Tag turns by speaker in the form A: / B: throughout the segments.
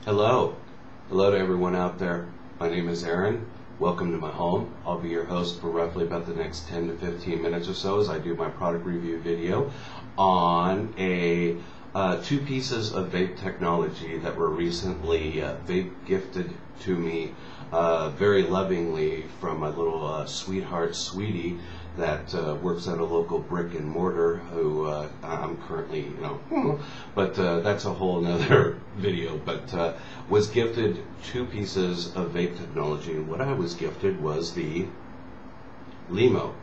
A: Hello. Hello to everyone out there. My name is Aaron. Welcome to my home. I'll be your host for roughly about the next 10 to 15 minutes or so as I do my product review video on two pieces of vape technology that were recently vape gifted to me very lovingly from my little sweetheart sweetie that works at a local brick and mortar who I'm currently, but that's a whole nother video, but was gifted two pieces of vape technology. And what I was gifted was the Lemo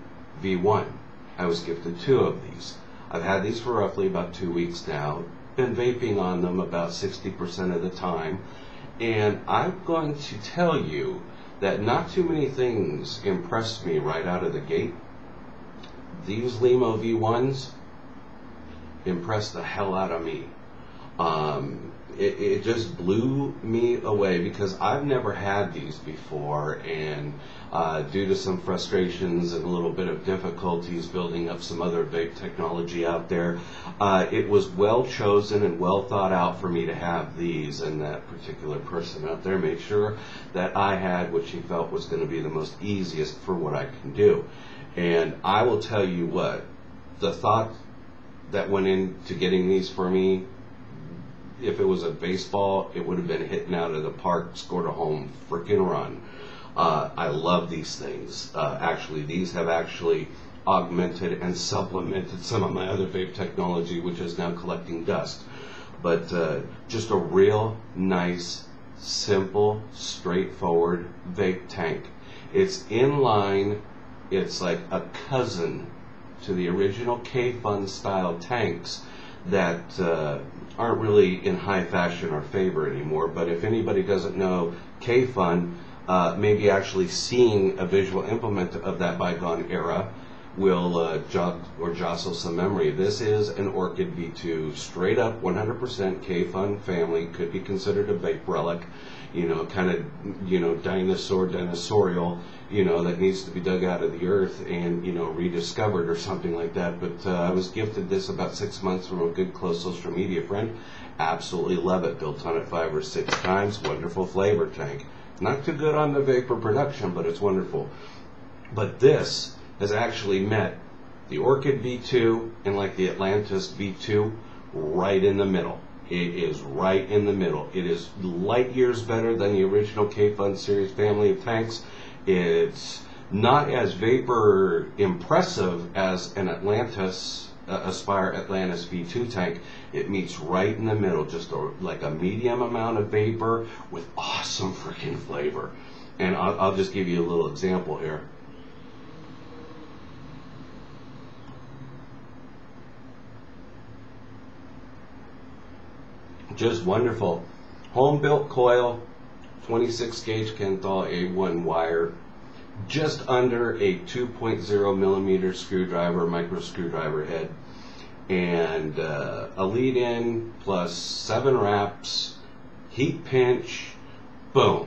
A: V-1. I was gifted two of these. I've had these for roughly about 2 weeks now. Been vaping on them about 60% of the time. And I'm going to tell you that not too many things impressed me right out of the gate. These Lemo V1s impressed the hell out of me. It just blew me away because I've never had these before, and due to some frustrations and a little bit of difficulties building up some other vape technology out there, it was well chosen and well thought out for me to have these, and that particular person out there made sure that I had what she felt was going to be the most easiest for what I can do. And I will tell you what, the thought that went into getting these for me, if it was a baseball, it would have been hitting out of the park, scored a home freaking run. I love these things. Actually, these have actually augmented and supplemented some of my other vape technology, which is now collecting dust. But just a real nice, simple, straightforward vape tank. It's in line. It's like a cousin to the original K-Fun style tanks that aren't really in high fashion or favor anymore. But if anybody doesn't know K-Fun, maybe actually seeing a visual implement of that bygone era will jog or jostle some memory. This is an Orchid V2, straight up 100% K-Fun family, could be considered a vape relic, kind of, dinosaurial, that needs to be dug out of the earth and, rediscovered or something like that. But I was gifted this about 6 months from a good close social media friend. Absolutely love it. Built on it 5 or 6 times. Wonderful flavor tank. Not too good on the vapor production, but it's wonderful. But this has actually met the Orchid V2 and like the Atlantis V2 right in the middle. It is right in the middle. It is light years better than the original K-Fun series family of tanks. It's not as vapor impressive as an Aspire Atlantis V2 tank. It meets right in the middle, just like a medium amount of vapor with awesome freaking flavor. And I'll just give you a little example here. Just wonderful. Home-built coil, 26 gauge Kenthal A1 wire, just under a 2.0 millimeter screwdriver, micro screwdriver head, and a lead-in plus 7 wraps, heat pinch, boom.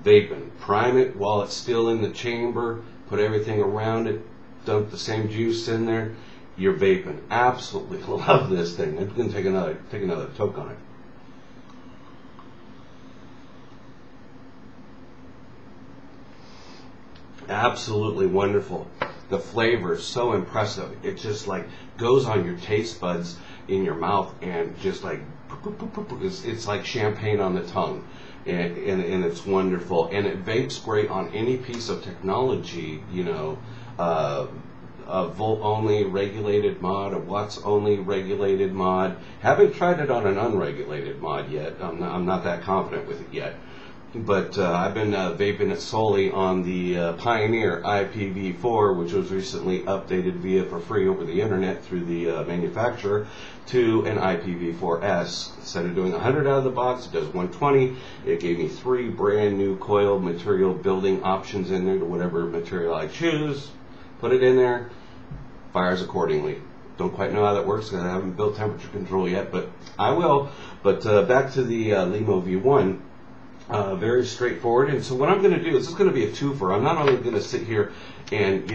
A: Vaping. Prime it while it's still in the chamber, put everything around it, dump the same juice in there. You're vaping. Absolutely love this thing. I'm going to take another toke on it. Absolutely wonderful. The flavor is so impressive. It just like goes on your taste buds in your mouth and just like it's like champagne on the tongue, and it's wonderful. And it vapes great on any piece of technology. A volt only regulated mod, a watts only regulated mod. Haven't tried it on an unregulated mod yet. I'm not that confident with it yet. But I've been vaping it solely on the Pioneer IPv4, which was recently updated via for free over the internet through the manufacturer to an IPv4S. Instead of doing 100 out of the box, it does 120. It gave me 3 brand new coil material building options in there to whatever material I choose. Put it in there, fires accordingly. Don't quite know how that works because I haven't built temperature control yet, but I will. But back to the Lemo V1. Very straightforward. And so what I'm going to do is, this is going to be a twofer. I'm not only going to sit here and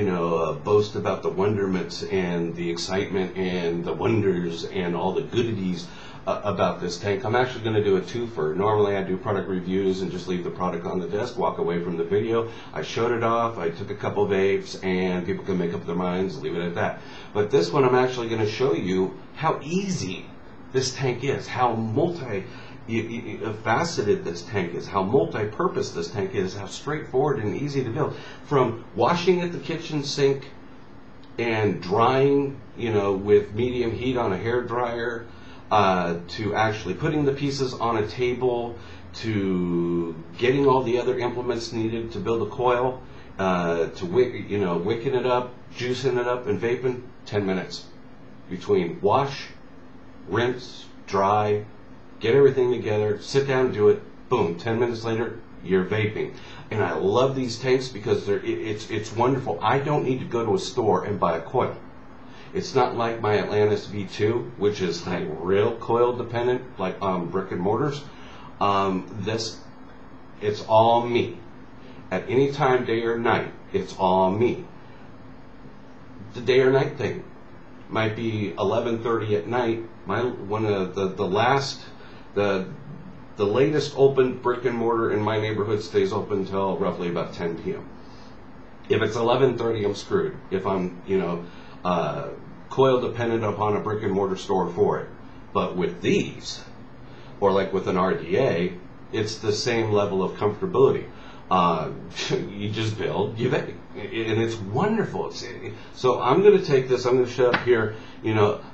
A: boast about the wonderments and the excitement and the wonders and all the goodies about this tank. I'm actually going to do a twofer. Normally I do product reviews and just leave the product on the desk, walk away from the video. I showed it off, I took a couple vapes, and people can make up their minds, leave it at that. But this one I'm actually going to show you how easy this tank is, how faceted this tank is, how multi-purpose this tank is, how straightforward and easy to build. From washing at the kitchen sink and drying, with medium heat on a hair dryer, to actually putting the pieces on a table, to getting all the other implements needed to build a coil, to wicking it up, juicing it up, and vaping. 10 minutes between wash, rinse, dry, get everything together, sit down and do it. Boom, 10 minutes later, you're vaping. And I love these tanks because it's wonderful. I don't need to go to a store and buy a coil. It's not like my Atlantis V2, which is like real coil dependent, like brick and mortars. It's all me. At any time, day or night, it's all me. The day or night thing might be 11:30 at night. One of the latest open brick and mortar in my neighborhood stays open until roughly about 10 p.m. If it's 11:30, I'm screwed. If I'm, coil dependent upon a brick and mortar store for it. But with these, or like with an RDA, it's the same level of comfortability. You just build, you vape, and it's wonderful. So I'm going to take this, I'm going to shut up here,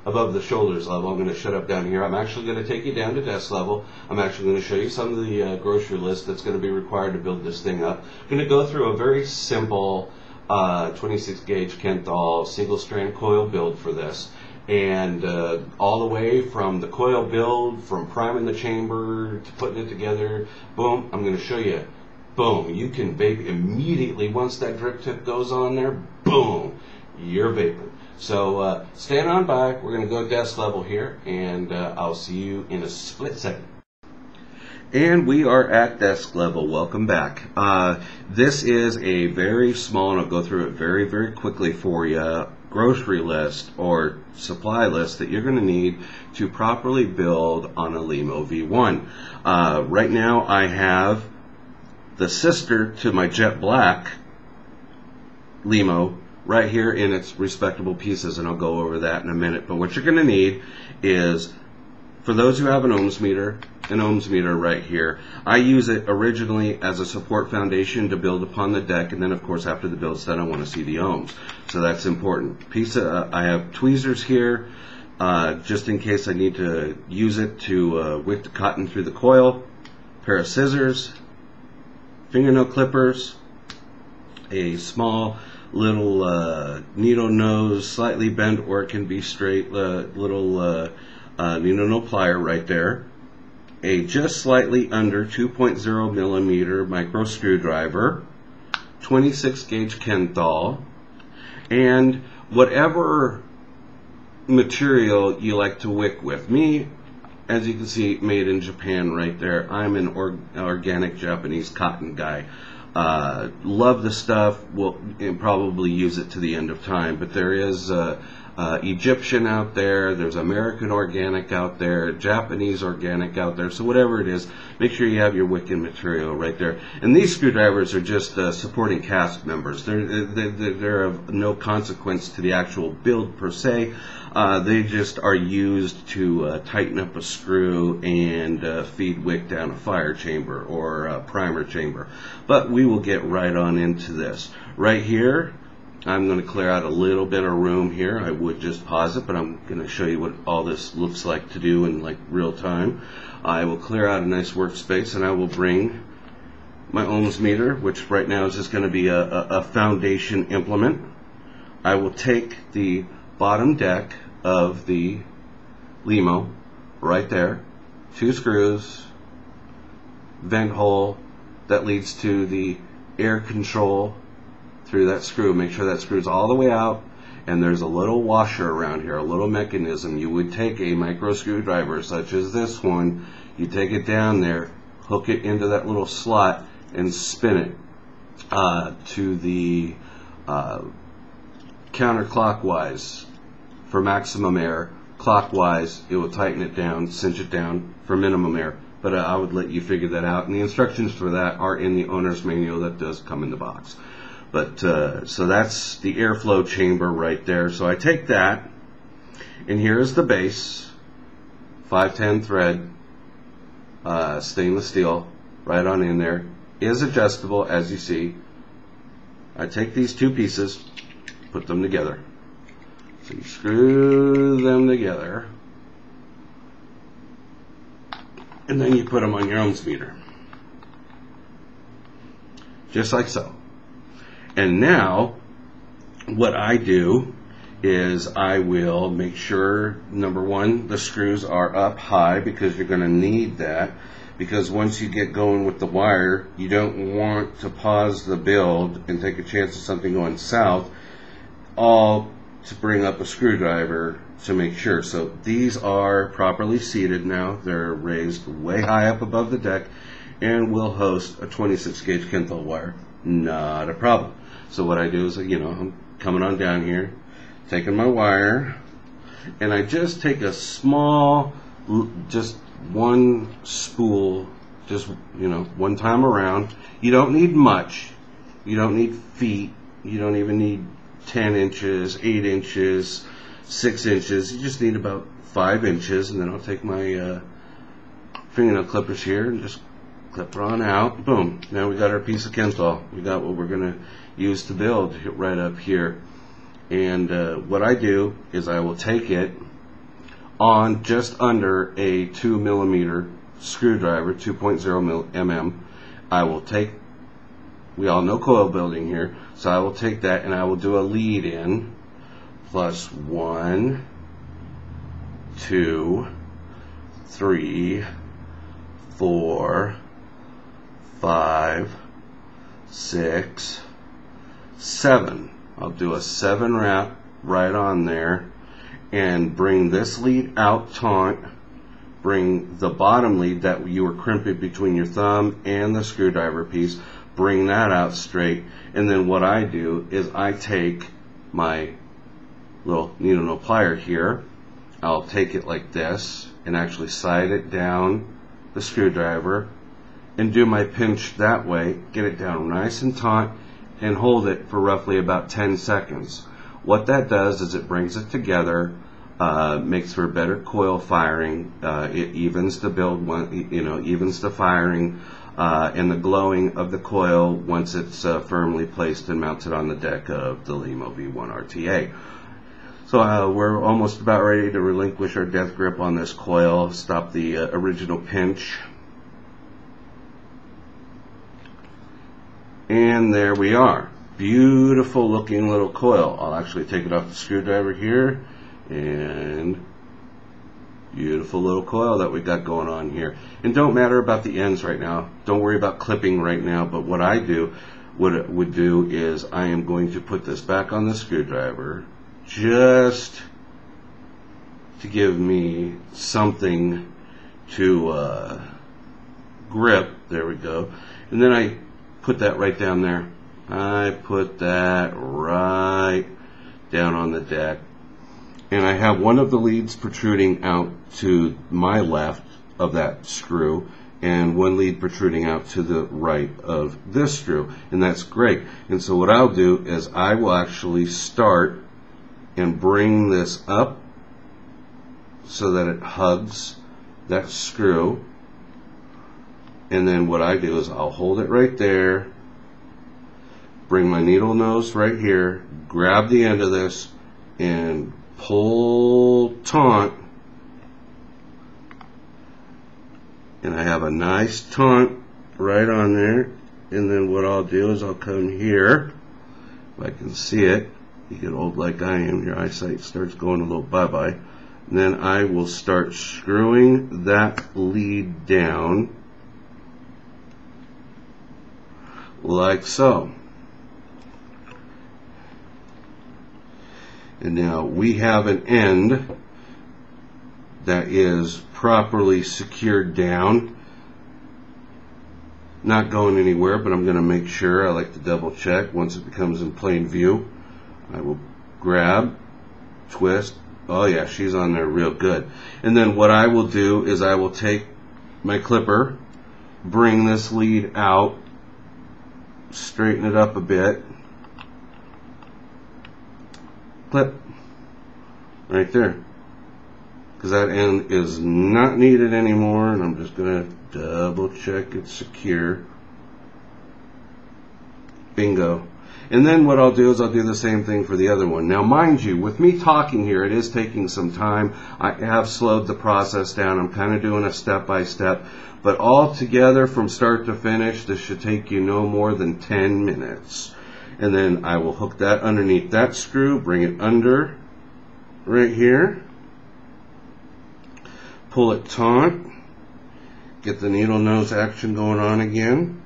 A: above the shoulders level. I'm going to shut up down here. I'm actually going to take you down to desk level. I'm actually going to show you some of the grocery list that's going to be required to build this thing up. I'm going to go through a very simple 26 gauge Kenthal single strand coil build for this. And all the way from the coil build, from priming the chamber to putting it together, boom, I'm going to show you. Boom, you can vape immediately once that drip tip goes on there. Boom, you're vaping. So stand on by. We're going to go desk level here, and I'll see you in a split second. And we are at desk level. Welcome back. This is a very small, and I'll go through it very, very quickly for you, grocery list or supply list that you're going to need to properly build on a Lemo V-1. Right now I have the sister to my jet black Lemo right here in its respectable pieces, and I'll go over that in a minute. But what you're going to need is, for those who have an ohms meter right here. I use it originally as a support foundation to build upon the deck, and then of course after the build's done I want to see the ohms, so that's important. I have tweezers here just in case I need to use it to wick the cotton through the coil, pair of scissors, fingernail clippers, a small little needle nose, slightly bent or it can be straight, little needle nose plier right there, a just slightly under 2.0 millimeter micro screwdriver, 26 gauge Kenthal, and whatever material you like to wick with. Me, as you can see, made in Japan right there. I'm an organic Japanese cotton guy. Love the stuff. Will probably use it to the end of time, but there is Egyptian out there, there's American organic out there, Japanese organic out there, so whatever it is, make sure you have your wicking material right there. And these screwdrivers are just supporting cast members. They're of no consequence to the actual build per se. They just are used to tighten up a screw and feed wick down a fire chamber or a primer chamber. But we will get right on into this. Right here, I'm going to clear out a little bit of room here. I would just pause it, but I'm going to show you what all this looks like to do in like real time. I will clear out a nice workspace, and I will bring my ohms meter, which right now is just going to be a foundation implement. I will take the bottom deck of the Lemo right there, 2 screws, vent hole that leads to the air control through that screw. Make sure that screw's all the way out, and there's a little washer around here, a little mechanism. You would take a micro screwdriver such as this one, you take it down there, hook it into that little slot, and spin it to the counterclockwise for maximum air, clockwise, it will tighten it down, cinch it down for minimum air. But I would let you figure that out, and the instructions for that are in the owner's manual that does come in the box. But so that's the airflow chamber right there. So I take that, and here is the base, 510 thread, stainless steel, right on in there. Is adjustable, as you see. I take these two pieces, put them together. So you screw them together, and then you put them on your ohms meter, just like so. And now what I do is I will make sure, number one, the screws are up high, because you're going to need that, because once you get going with the wire, you don't want to pause the build and take a chance of something going south, all to bring up a screwdriver to make sure. So these are properly seated now. They're raised way high up above the deck and will host a 26 gauge Kenthal wire. Not a problem. So what I do is, I'm coming on down here, taking my wire, and I just take a small, just one spool, just, one time around. You don't need much. You don't need feet. You don't even need 10 inches, 8 inches, 6 inches. You just need about 5 inches, and then I'll take my fingernail clippers here and just clip it on out. Boom. Now we got our piece of Kenthal. We got what we're going to use to build right up here. And what I do is I will take it on just under a 2 millimeter screwdriver, 2.0 mm. I will take, we all know coil building here, so I will take that and I will do a lead in, plus 1, 2, 3, 4, 5, 6, 7. I'll do a 7 wrap right on there and bring this lead out taut, bring the bottom lead that you were crimping between your thumb and the screwdriver piece, bring that out straight, and then what I do is I take my little needle nose plier here, I'll take it like this and actually slide it down the screwdriver and do my pinch that way, get it down nice and taut, and hold it for roughly about 10 seconds. What that does is it brings it together, makes for better coil firing, it evens the build, evens the firing and the glowing of the coil once it's firmly placed and mounted on the deck of the Lemo V-1 RTA. So we're almost about ready to relinquish our death grip on this coil, stop the original pinch. And there we are. Beautiful looking little coil. I'll actually take it off the screwdriver here, and beautiful little coil that we got going on here. And don't matter about the ends right now. Don't worry about clipping right now. But what I do, what it would do is I am going to put this back on the screwdriver just to give me something to grip. There we go. And then I put that right down there. I put that right down on the deck. And I have one of the leads protruding out to my left of that screw and one lead protruding out to the right of this screw. And that's great. And so what I'll do is I will actually start and bring this up so that it hugs that screw. And then what I do is I'll hold it right there, bring my needle nose right here, grab the end of this, and pull taut. And I have a nice taunt right on there. And then what I'll do is I'll come here, if I can see it. You get old like I am, your eyesight starts going a little bye-bye. And then I will start screwing that lead down like so. And now we have an end that is properly secured down, not going anywhere, but I'm going to make sure. I like to double check once it becomes in plain view. I will grab, twist, Oh yeah, she's on there real good. And then what I will do is I will take my clipper, bring this lead out, straighten it up a bit, clip, right there. Because that end is not needed anymore, and I'm just going to double check it's secure. Bingo. And then what I'll do is I'll do the same thing for the other one. Now mind you, with me talking here, it is taking some time. I have slowed the process down. I'm kind of doing a step-by-step. But all together from start to finish, this should take you no more than 10 minutes. And then I will hook that underneath that screw, bring it under right here. Pull it taut, get the needle nose action going on again.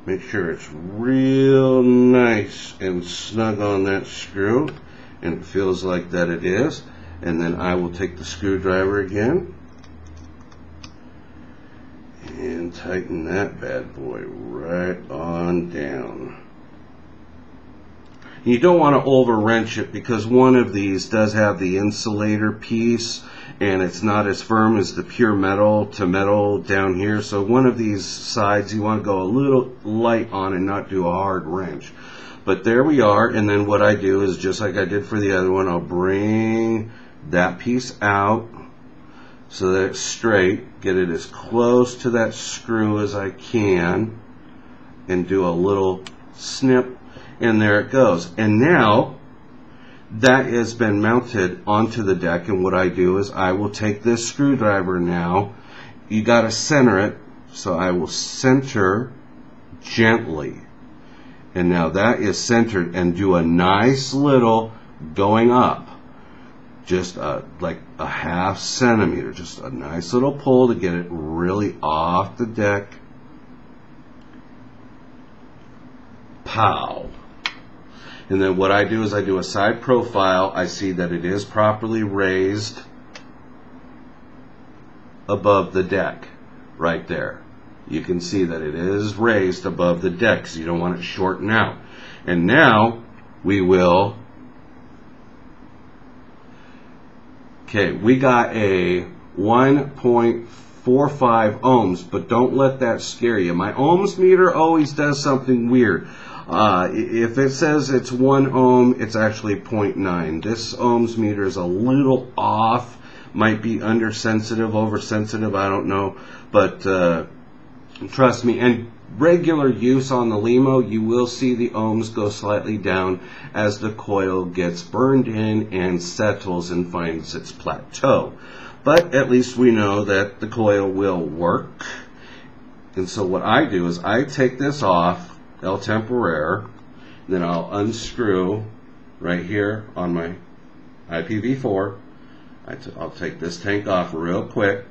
A: Make sure it's real nice and snug on that screw, and it feels like that it is. And then I will take the screwdriver again and tighten that bad boy right on down. You don't want to over wrench it because one of these does have the insulator piece and it's not as firm as the pure metal to metal down here. So one of these sides you want to go a little light on and not do a hard wrench. But there we are, and then what I do is just like I did for the other one, I'll bring that piece out so that it's straight, get it as close to that screw as I can, and do a little snip. And there it goes. And now that has been mounted onto the deck, and what I do is I will take this screwdriver now. You got to center it, so I will center gently. And now that is centered, and do a nice little going up, just like a ½ centimeter, just a nice little pull to get it really off the deck. Pow. And then what I do is I do a side profile. I see that it is properly raised above the deck right there. You can see that it is raised above the deck, so you don't want it shorting out. And now we will, okay, we got a 1.45 ohms, but don't let that scare you. My ohms meter always does something weird. If it says it's 1 ohm, it's actually 0.9. This ohms meter is a little off. Might be undersensitive, oversensitive, I don't know. But trust me, and regular use on the Lemo, you will see the ohms go slightly down as the coil gets burned in and settles and finds its plateau. But at least we know that the coil will work. And so what I do is I take this off, El Temporare, then I'll unscrew right here on my IPv4. I'll take this tank off real quick.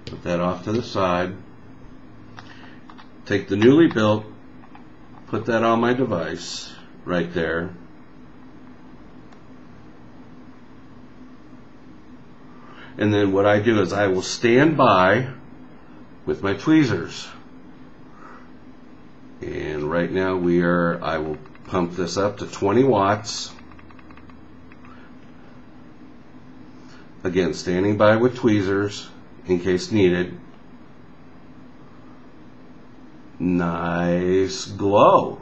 A: Put that off to the side. Take the newly built, put that on my device right there. And then what I do is I will stand by with my tweezers. And right now I will pump this up to 20 watts. Again, standing by with tweezers in case needed. Nice glow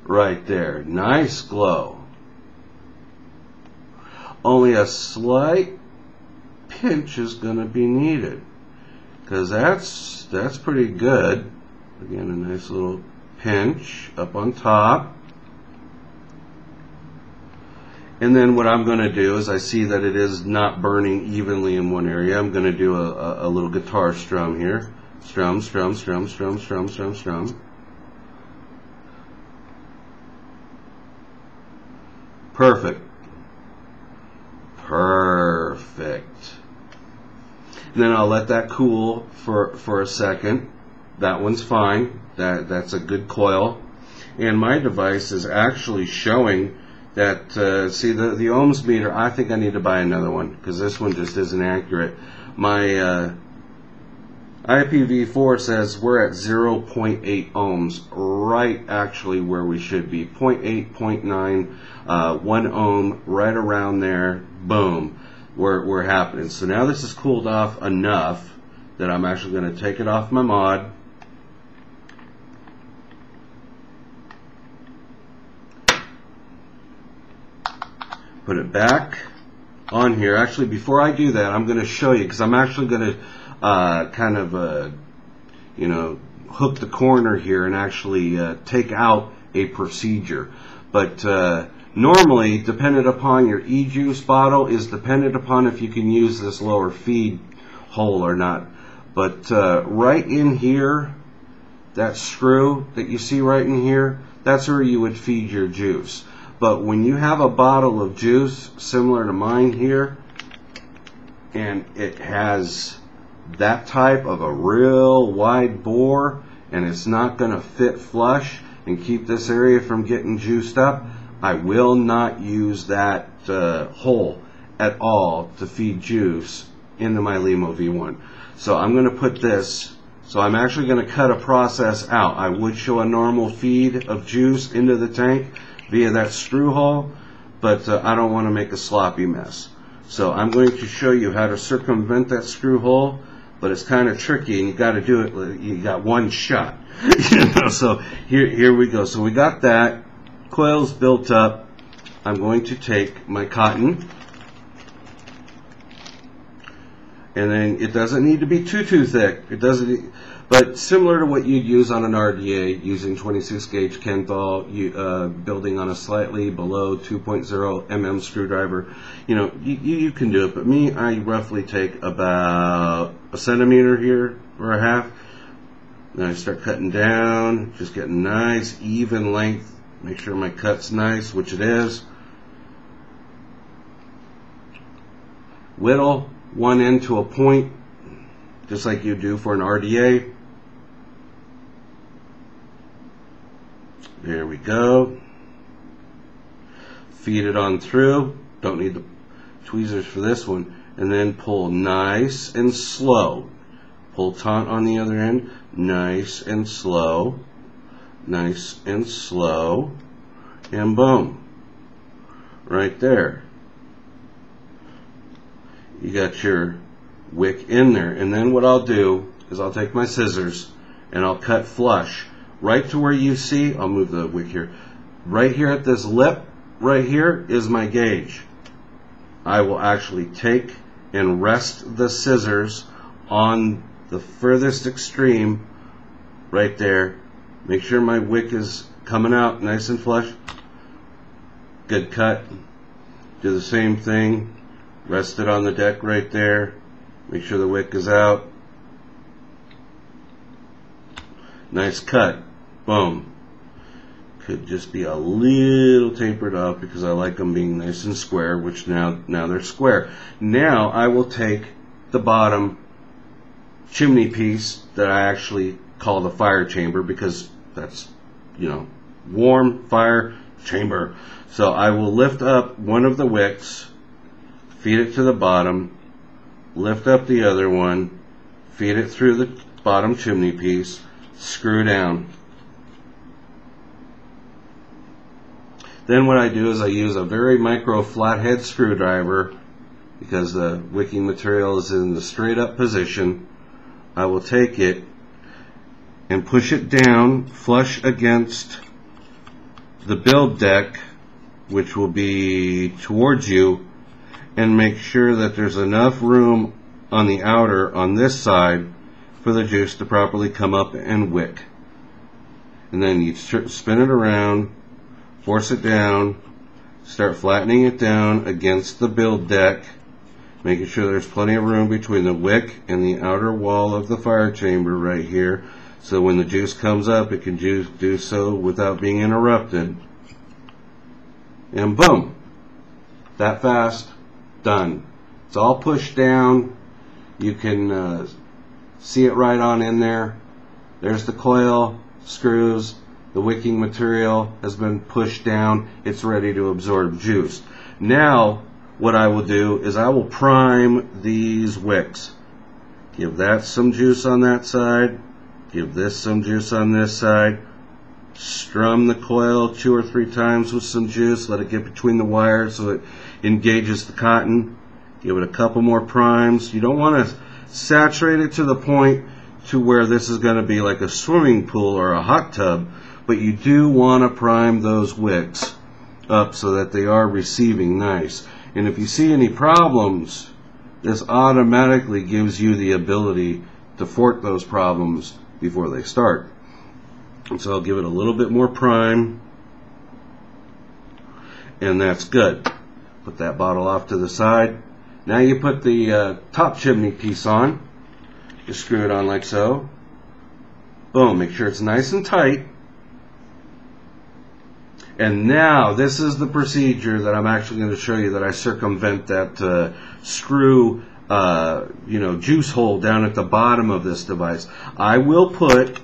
A: right there. Nice glow. Only a slight pinch is going to be needed, because that's pretty good. Again, a nice little pinch up on top. And then what I'm going to do is I see that it is not burning evenly in one area. I'm going to do a little guitar strum here. Strum, strum, strum, strum, strum, strum, strum. Perfect. Perfect. And then I'll let that cool for a second. That one's fine. That's a good coil. And my device is actually showing that, see the ohms meter, I think I need to buy another one because this one just isn't accurate. My IPv4 says we're at 0.8 ohms, right actually where we should be. 0.8, 0.9, 1 ohm, right around there. Boom, we're happening. So now this is cooled off enough that I'm actually going to take it off my mod. Put it back on here. Actually, before I do that, I'm going to show you, because I'm actually going to kind of, you know, hook the corner here and actually take out a procedure. But normally, dependent upon your e-juice bottle, is dependent upon if you can use this lower feed hole or not. But right in here, that screw that you see right in here, that's where you would feed your juice. But when you have a bottle of juice similar to mine here, and it has that type of a real wide bore, and it's not going to fit flush and keep this area from getting juiced up, I will not use that hole at all to feed juice into my Lemo V-1. So I'm going to put this, so I'm actually going to cut a process out. I would show a normal feed of juice into the tank via that screw hole, but I don't want to make a sloppy mess. So I'm going to show you how to circumvent that screw hole, but it's kind of tricky, and you got to do it. You got one shot. You know, so here we go. So we got that. Coil's built up. I'm going to take my cotton, and then it doesn't need to be too thick. It doesn't. But similar to what you'd use on an RDA, using 26 gauge Kenthal, building on a slightly below 2.0 mm screwdriver, you know, you can do it. But me, I roughly take about a centimeter here or a half. Then I start cutting down, just getting nice, even length. Make sure my cut's nice, which it is. Whittle one end to a point, just like you do for an RDA. There we go. Feed it on through. Don't need the tweezers for this one. And then pull nice and slow. Pull taut on the other end. Nice and slow. Nice and slow. And boom. Right there. You got your wick in there. And then what I'll do is I'll take my scissors and I'll cut flush right to where you see. I'll move the wick here. Right here at this lip, right here is my gauge. I will actually take and rest the scissors on the furthest extreme right there. Make sure my wick is coming out nice and flush. Good cut. Do the same thing. Rest it on the deck right there. Make sure the wick is out. Nice cut. Boom. Could just be a little tapered off because I like them being nice and square, which now they're square. Now I will take the bottom chimney piece that I actually call the fire chamber, because that's, you know, warm fire chamber. So I will lift up one of the wicks, feed it to the bottom, lift up the other one, feed it through the bottom chimney piece, screw down. Then what I do is I use a very micro flathead screwdriver, because the wicking material is in the straight up position. I will take it and push it down flush against the build deck, which will be towards you, and make sure that there's enough room on the outer on this side for the juice to properly come up and wick. And then you spin it around, force it down, start flattening it down against the build deck, making sure there's plenty of room between the wick and the outer wall of the fire chamber right here, so when the juice comes up it can do so without being interrupted. And boom, that fast, done. It's all pushed down. You can see it right on in there. There's the coil, screws, the wicking material has been pushed down. It's ready to absorb juice. Now what I will do is I will prime these wicks. Give that some juice on that side. Give this some juice on this side. Strum the coil 2 or 3 times with some juice. Let it get between the wires so it engages the cotton. Give it a couple more primes. You don't want to saturate it to the point to where this is going to be like a swimming pool or a hot tub, but you do want to prime those wicks up so that they are receiving nice. And if you see any problems, this automatically gives you the ability to thwart those problems before they start. And so I'll give it a little bit more prime, and that's good. Put that bottle off to the side. Now you put the top chimney piece on. Just screw it on like so. Boom, make sure it's nice and tight. And now this is the procedure that I'm actually going to show you, that I circumvent that screw juice hole down at the bottom of this device. I will put,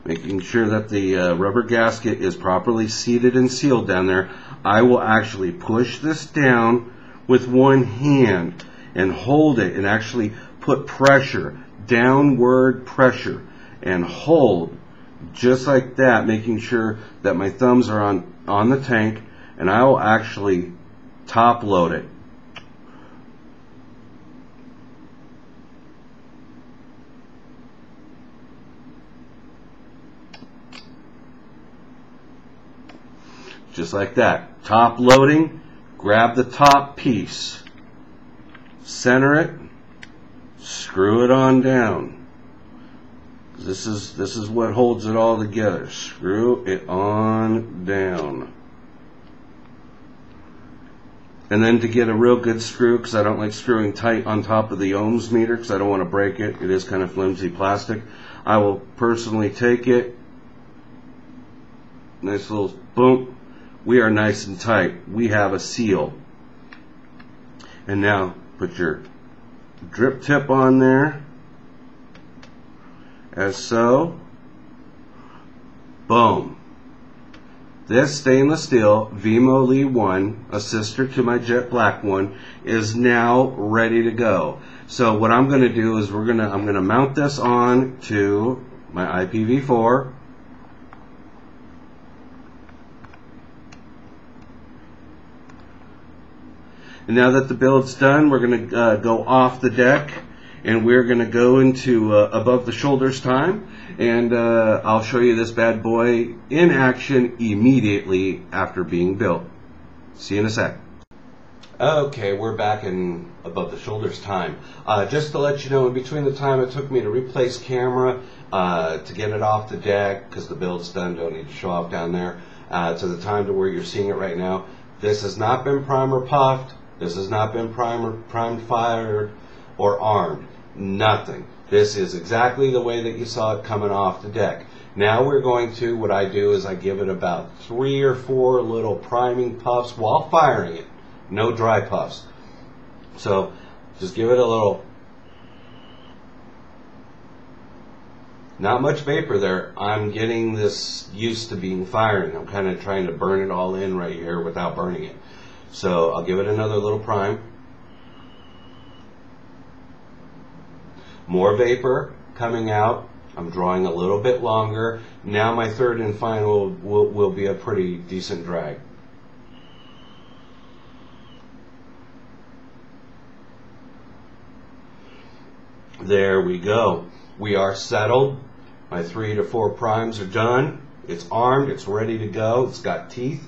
A: making sure that the rubber gasket is properly seated and sealed down there, I will actually push this down with one hand and hold it and actually put pressure, downward pressure, and hold just like that, making sure that my thumbs are on the tank, and I will actually top load it. Just like that. Top loading, grab the top piece, center it, screw it on down. This is what holds it all together. Screw it on down. And then to get a real good screw, because I don't like screwing tight on top of the ohms meter because I don't want to break it. It is kind of flimsy plastic. I will personally take it. Nice little boom. We are nice and tight. We have a seal. And now put your drip tip on there. As so. Boom. This stainless steel Lemo V-1, a sister to my jet black one, is now ready to go. So what I'm going to do is I'm going to mount this on to my IPv4. And now that the build's done, we're going to go off the deck, and we're going to go into above the shoulders time, and I'll show you this bad boy in action immediately after being built. See you in a sec. Okay, we're back in above the shoulders time. Just to let you know, in between the time it took me to replace camera, to get it off the deck, because the build's done, don't need to show off down there, to the time to where you're seeing it right now, this has not been primer puffed. This has not been primed, fired, or armed. Nothing. This is exactly the way that you saw it coming off the deck. Now we're going to, what I do is I give it about 3 or 4 little priming puffs while firing it. No dry puffs. So just give it a little. Not much vapor there. I'm getting this used to being firing. I'm kind of trying to burn it all in right here without burning it. So I'll give it another little prime. More vapor coming out. I'm drawing a little bit longer. Now my third and final will be a pretty decent drag. There we go. We are settled. My 3 to 4 primes are done. It's armed. It's ready to go. It's got teeth.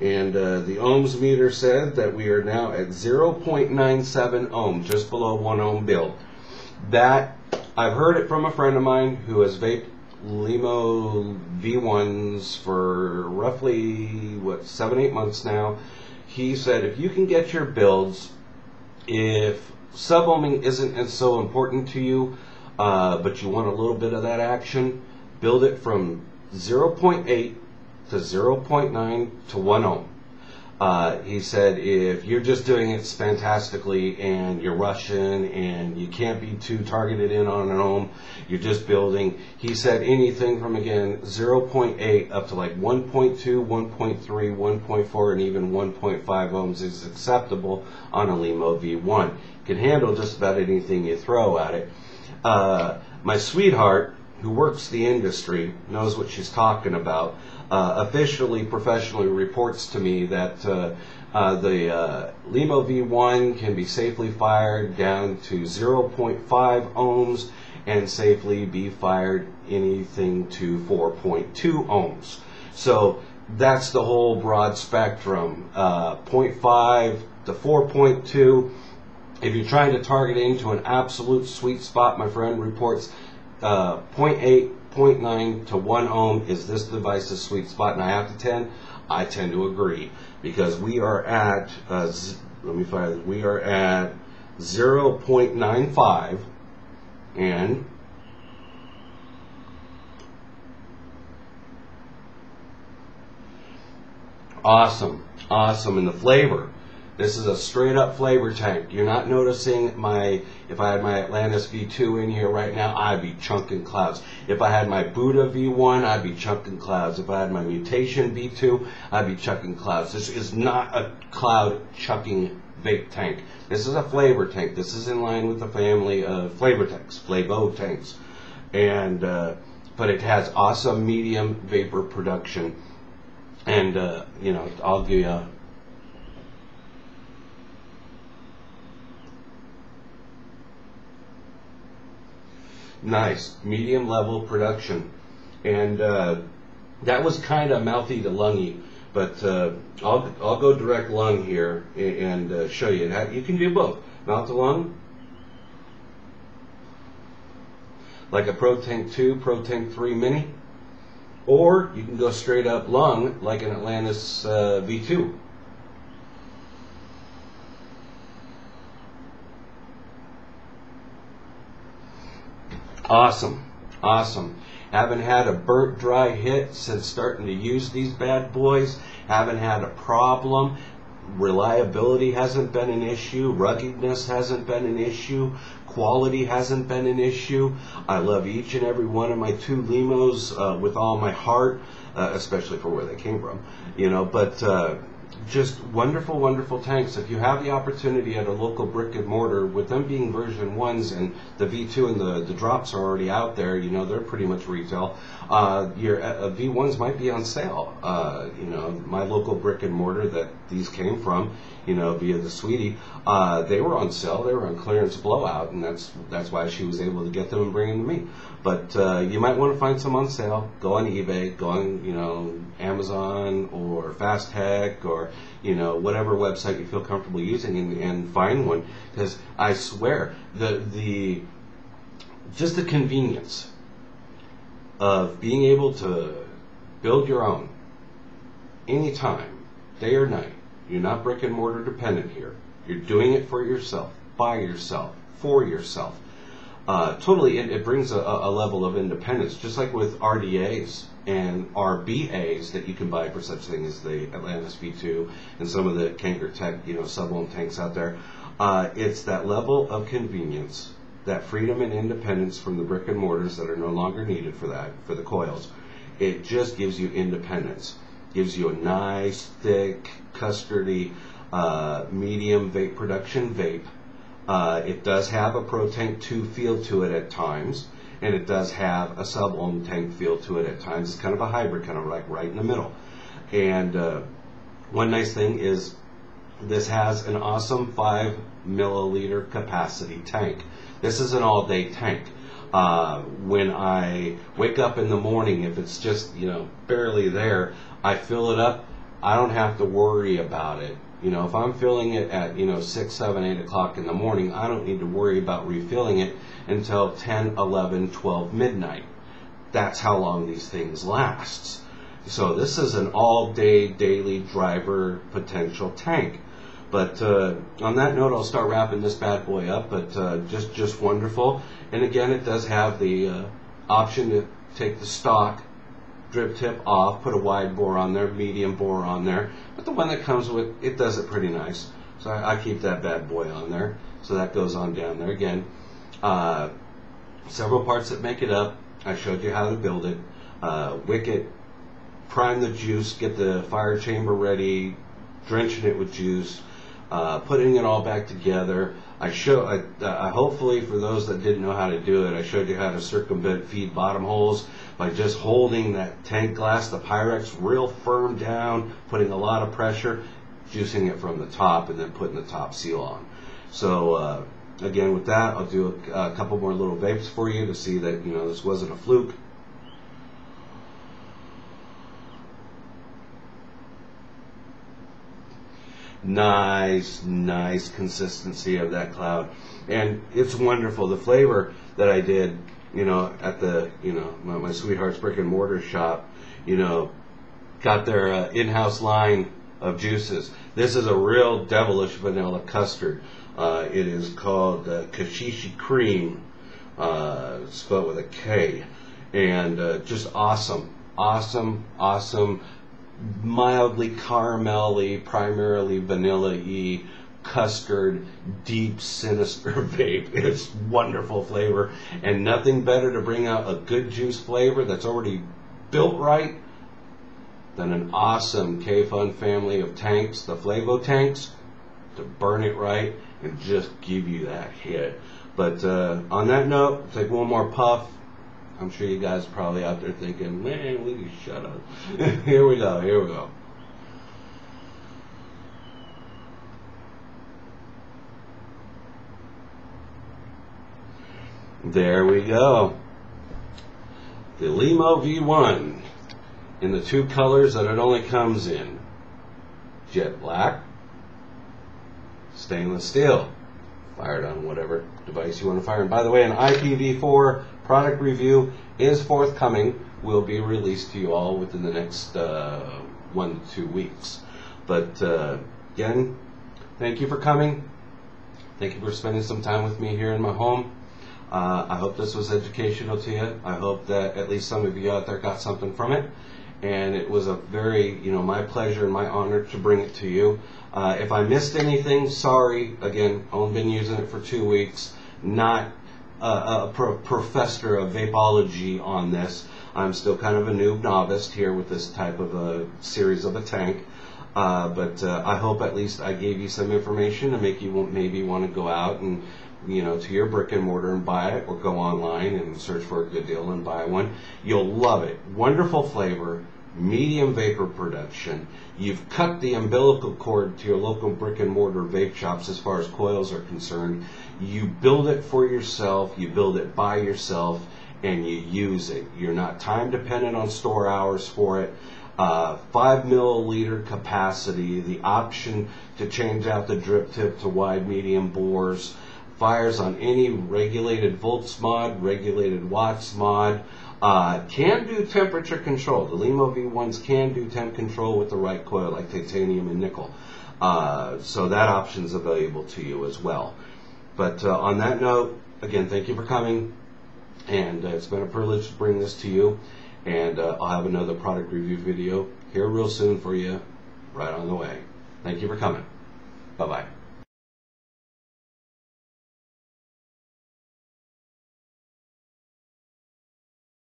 A: And the ohms meter said that we are now at 0.97 ohm, just below 1 ohm build. That, I've heard it from a friend of mine who has vaped Lemo V-1s for roughly, 7-8 months now. He said if you can get your builds, if sub-ohming isn't so important to you, but you want a little bit of that action, build it from 0.8 to 0.9 to 1 ohm. He said if you're just doing it fantastically and you're rushing and you can't be too targeted in on an ohm, you're just building. He said anything from, again, 0.8 up to like 1.2, 1.3, 1.4, and even 1.5 ohms is acceptable on a Lemo V-1. It can handle just about anything you throw at it. My sweetheart, who works the industry, knows what she's talking about. Officially, professionally reports to me that the Lemo V-1 can be safely fired down to 0.5 ohms and safely be fired anything to 4.2 ohms. So that's the whole broad spectrum, 0.5 to 4.2. If you're trying to target into an absolute sweet spot, my friend reports 0.8, 0.9 to 1 ohm is this device's sweet spot, and I tend to agree, because we are at we are at 0.95 and awesome, and the flavor. This is a straight up flavor tank. You're not noticing if I had my Atlantis V2 in here right now, I'd be chunking clouds. If I had my Buddha V1, I'd be chunking clouds. If I had my Mutation V2, I'd be chucking clouds. This is not a cloud chucking vape tank. This is a flavor tank. This is in line with the family of flavor tanks, Lemo tanks. And, but it has awesome medium vapor production. And, you know, I'll give you nice medium level production, and that was kind of mouthy to lungy, but I'll go direct lung here and show you. You can do both, mouth to lung, like a Pro Tank 2, Pro Tank 3 Mini, or you can go straight up lung like an Atlantis V2. Awesome. Haven't had a burnt dry hit since starting to use these bad boys. Haven't had a problem. Reliability hasn't been an issue. Ruggedness hasn't been an issue. Quality hasn't been an issue. I love each and every one of my 2 Lemos with all my heart, especially for where they came from, you know, but just wonderful tanks. If you have the opportunity at a local brick and mortar, with them being version 1s and the V2 and the drops are already out there, you know, they're pretty much retail. Your V1s might be on sale. You know, my local brick and mortar that these came from, you know, via the Sweetie, they were on sale. They were on clearance blowout, and that's why she was able to get them and bring them to me. But you might want to find some on sale. Go on eBay, go on, you know, Amazon or Fast Tech, or, you know, whatever website you feel comfortable using, and find one. Because I swear, just the convenience of being able to build your own anytime, day or night. You're not brick and mortar dependent here. You're doing it for yourself, by yourself, for yourself. Totally, it brings a level of independence, just like with RDAs and RBAs that you can buy for such things as the Atlantis V2 and some of the Kanker Tech, you know, sub-ohm tanks out there. It's that level of convenience, that freedom and independence from the brick and mortars that are no longer needed for the coils. It just gives you independence. Gives you a nice, thick, custardy, medium vape production vape. It does have a Pro Tank 2 feel to it at times, and it does have a sub-ohm tank feel to it at times. It's kind of a hybrid, kind of like right in the middle. And one nice thing is this has an awesome 5 milliliter capacity tank. This is an all-day tank. When I wake up in the morning, if it's just, you know, barely there, I fill it up. I don't have to worry about it. You know, if I'm filling it at, you know, 6, 7, 8 o'clock in the morning, I don't need to worry about refilling it until 10, 11, 12 midnight. That's how long these things last. So this is an all-day, daily driver potential tank. But on that note, I'll start wrapping this bad boy up. But just wonderful. And again, it does have the option to take the stock drip tip off, put a wide bore on there, medium bore on there. But the one that comes with it does it pretty nice. So I keep that bad boy on there. So that goes on down there. Again, several parts that make it up. I showed you how to build it. Wick it, prime the juice, get the fire chamber ready, drenching it with juice, putting it all back together. I hopefully for those that didn't know how to do it, I showed you how to circumvent feed bottom holes by just holding that tank glass, the Pyrex, real firm down, putting a lot of pressure, juicing it from the top, and then putting the top seal on. So again, with that, I'll do a couple more little vapes for you to see that this wasn't a fluke. Nice consistency of that cloud, and it's wonderful. The flavor that I did, at the, my sweetheart's brick and mortar shop, got their in-house line of juices. This is a real devilish vanilla custard. It is called Kashishi Cream, spelled with a K, and just awesome, mildly caramelly, primarily vanilla-y, custard, deep, sinister vape. It's wonderful flavor, and nothing better to bring out a good juice flavor that's already built right than an awesome K-Fun family of tanks, the Flavo tanks, to burn it right and just give you that hit. But on that note, take one more puff. I'm sure you guys are probably out there thinking, man, we can shut up. Here we go. There we go. The Lemo V-1 in the two colors that it only comes in. Jet black, stainless steel. Fired on whatever device you want to fire. And by the way, an IPv4 product review is forthcoming. Will be released to you all within the next 1 to 2 weeks. But again, thank you for coming. Thank you for spending some time with me here in my home. I hope this was educational to you. I hope that at least some of you out there got something from it. And it was a very, my pleasure and my honor to bring it to you. If I missed anything, sorry. Again, only been using it for 2 weeks. Not a professor of vapology on this. I'm still kind of a noob novice here with this type of a series of a tank. But I hope at least I gave you some information to make you maybe want to go out and, to your brick and mortar and buy it, or go online and search for a good deal and buy one. You'll love it. Wonderful flavor. Medium vapor production. You've cut the umbilical cord to your local brick and mortar vape shops as far as coils are concerned. You build it for yourself, you build it by yourself, and you use it. You're not time dependent on store hours for it. 5 milliliter capacity, the option to change out the drip tip to wide medium bores, fires on any regulated volts mod, regulated watts mod. Can do temperature control. The Lemo V1s can do temp control with the right coil, like titanium and nickel. So that option is available to you as well. But on that note, again, thank you for coming. And it's been a privilege to bring this to you. And I'll have another product review video here real soon for you, right on the way. Thank you for coming. Bye-bye.